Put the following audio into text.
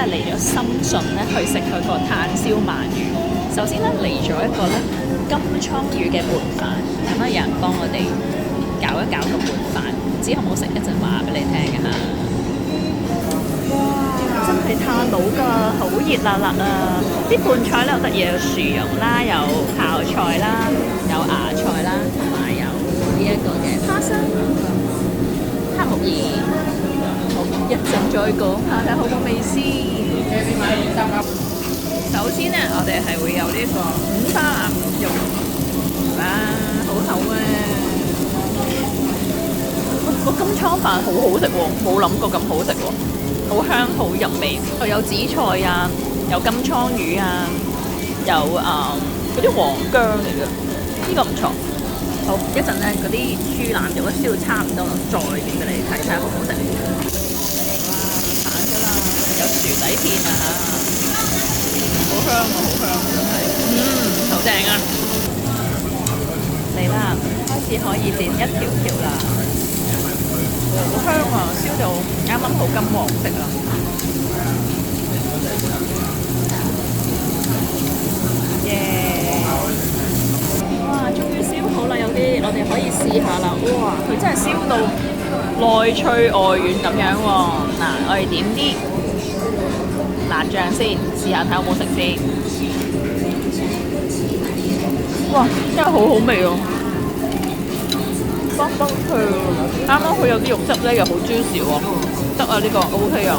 係嚟咗深圳咧去食佢個炭燒鰻魚。首先咧嚟咗一個咧金槍魚嘅拌飯，咁啊有人幫我哋搞一搞個拌飯，唔知好唔好食，一陣話俾你聽嘅嚇。哇！真係炭爐㗎，好熱辣辣啊！啲拌菜咧好得意，有薯蓉啦，有泡菜啦，有芽菜啦，同埋有呢一個嘅花生、黑木耳。好，一陣再講下睇好唔好味先。首先咧，我哋係會有呢個五花肉，哇，好厚啊！個金槍飯好好食喎，冇諗過咁好食喎，好香好入味。有紫菜啊，有金槍魚啊，有嗰啲黃薑嚟嘅，呢個唔錯。好，一陣咧嗰啲豬腩肉咧燒到差唔多啦，再點俾你睇睇好唔好食。哇，散咗啦，有薯仔片啊嚇，好香啊，好香啊真係，好正啊！嚟啦，開始可以剪一條條啦。好香啊！燒到啱啱好金黃色啊！耶！哇，終於燒好啦，有啲我哋可以試下啦。哇，佢真係燒到內脆外軟咁樣喎。嗱，我哋點啲辣醬先，試下睇好唔好食先。哇，真係好好味喎！崩崩脆，啱啱佢有啲肉汁咧，又好 juicy 喎，得啊呢個 OK 啊。